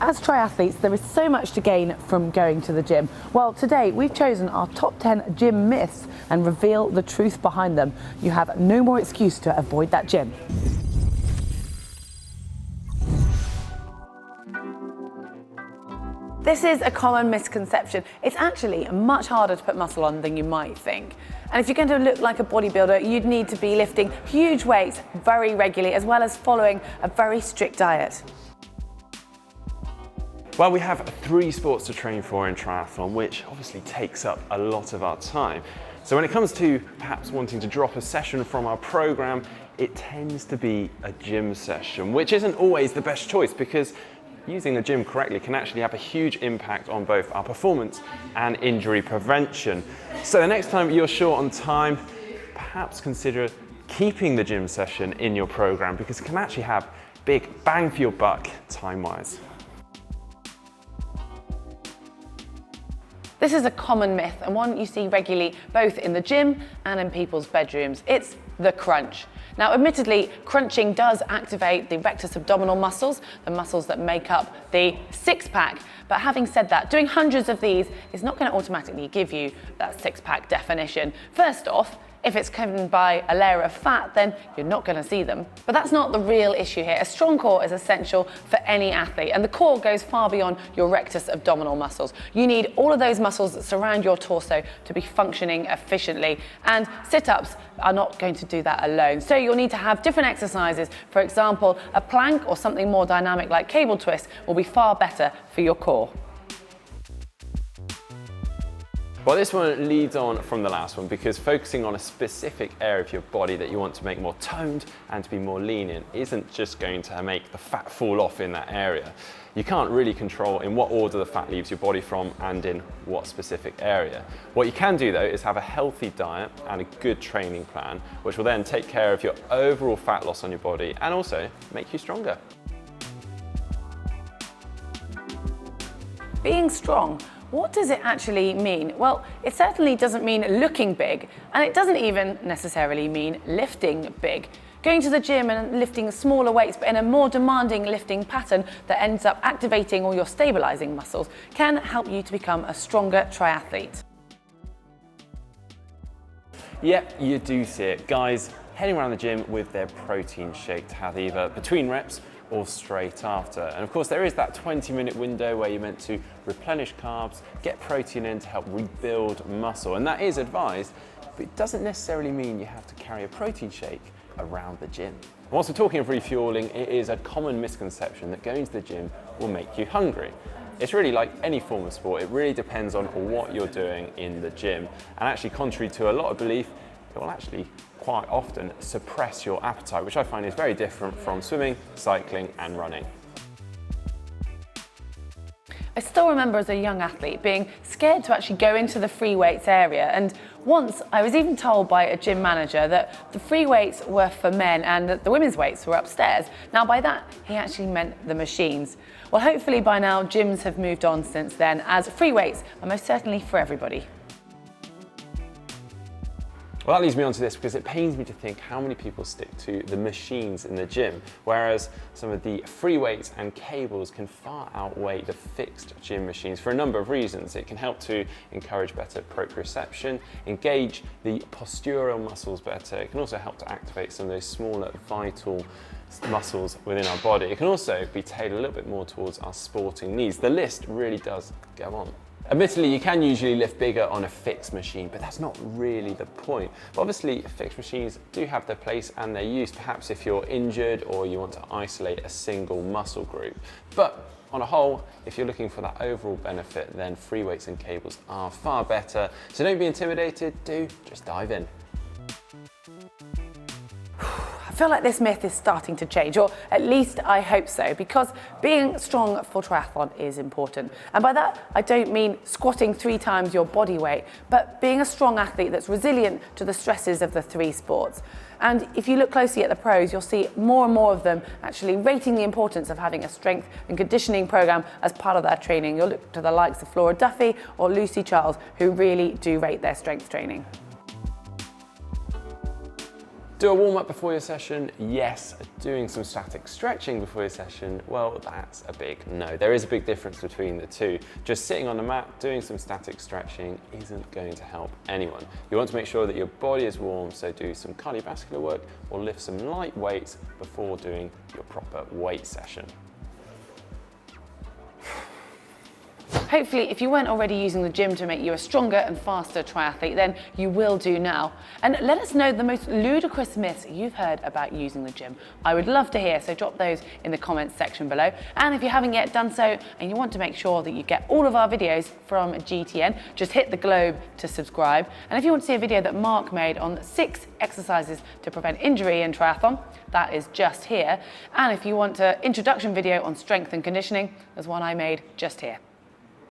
As triathletes, there is so much to gain from going to the gym. Well, today we've chosen our top 10 gym myths and reveal the truth behind them. You have no more excuse to avoid that gym. This is a common misconception. It's actually much harder to put muscle on than you might think. And if you're going to look like a bodybuilder, you'd need to be lifting huge weights very regularly, as well as following a very strict diet. Well, we have 3 sports to train for in triathlon, which obviously takes up a lot of our time. So when it comes to perhaps wanting to drop a session from our program, it tends to be a gym session, which isn't always the best choice because using the gym correctly can actually have a huge impact on both our performance and injury prevention. So the next time you're short on time, perhaps consider keeping the gym session in your program because it can actually have big bang for your buck time-wise. This is a common myth and one you see regularly both in the gym and in people's bedrooms. It's the crunch. Now, admittedly, crunching does activate the rectus abdominal muscles, the muscles that make up the six-pack. But having said that, doing hundreds of these is not going to automatically give you that six-pack definition. First off, if it's covered by a layer of fat, then you're not going to see them. But that's not the real issue here. A strong core is essential for any athlete, and the core goes far beyond your rectus abdominal muscles. You need all of those muscles that surround your torso to be functioning efficiently, and sit-ups are not going to do that alone. So you'll need to have different exercises. For example, a plank or something more dynamic like cable twist will be far better for your core. Well, this one leads on from the last one because focusing on a specific area of your body that you want to make more toned and to be more lean in isn't just going to make the fat fall off in that area. You can't really control in what order the fat leaves your body from and in what specific area. What you can do though is have a healthy diet and a good training plan, which will then take care of your overall fat loss on your body and also make you stronger. Being strong. What does it actually mean? Well, it certainly doesn't mean looking big, and it doesn't even necessarily mean lifting big. Going to the gym and lifting smaller weights but in a more demanding lifting pattern that ends up activating all your stabilizing muscles can help you to become a stronger triathlete. Yep, you do see it. Guys heading around the gym with their protein shake to have either between reps or straight after. And of course there is that 20-minute window where you're meant to replenish carbs, get protein in to help rebuild muscle, and that is advised, but it doesn't necessarily mean you have to carry a protein shake around the gym. Whilst we're talking of refueling, it is a common misconception that going to the gym will make you hungry. It's really like any form of sport, it really depends on what you're doing in the gym, and actually contrary to a lot of belief, it will actually quite often suppress your appetite, which I find is very different from swimming, cycling and running. I still remember as a young athlete being scared to actually go into the free weights area, and once I was even told by a gym manager that the free weights were for men and that the women's weights were upstairs. Now by that he actually meant the machines. Well, hopefully by now gyms have moved on since then, as free weights are most certainly for everybody. Well, that leads me on to this because it pains me to think how many people stick to the machines in the gym, whereas some of the free weights and cables can far outweigh the fixed gym machines for a number of reasons. It can help to encourage better proprioception, engage the postural muscles better. It can also help to activate some of those smaller vital muscles within our body. It can also be tailored a little bit more towards our sporting needs. The list really does go on. Admittedly, you can usually lift bigger on a fixed machine, but that's not really the point. But obviously, fixed machines do have their place and their use, perhaps if you're injured or you want to isolate a single muscle group. But on a whole, if you're looking for that overall benefit, then free weights and cables are far better. So don't be intimidated, just dive in. I feel like this myth is starting to change, or at least I hope so, because being strong for triathlon is important. And by that, I don't mean squatting 3 times your body weight, but being a strong athlete that's resilient to the stresses of the 3 sports. And if you look closely at the pros, you'll see more and more of them actually rating the importance of having a strength and conditioning program as part of their training. You'll look to the likes of Flora Duffy or Lucy Charles, who really do rate their strength training. Do a warm-up before your session? Yes. Doing some static stretching before your session? Well, that's a big no. There is a big difference between the two. Just sitting on the mat, doing some static stretching isn't going to help anyone. You want to make sure that your body is warm, so do some cardiovascular work or lift some light weights before doing your proper weight session. Hopefully, if you weren't already using the gym to make you a stronger and faster triathlete, then you will do now. And let us know the most ludicrous myths you've heard about using the gym. I would love to hear, so drop those in the comments section below. And if you haven't yet done so, and you want to make sure that you get all of our videos from GTN, just hit the globe to subscribe. And if you want to see a video that Mark made on 6 exercises to prevent injury in triathlon, that is just here. And if you want an introduction video on strength and conditioning, there's one I made just here.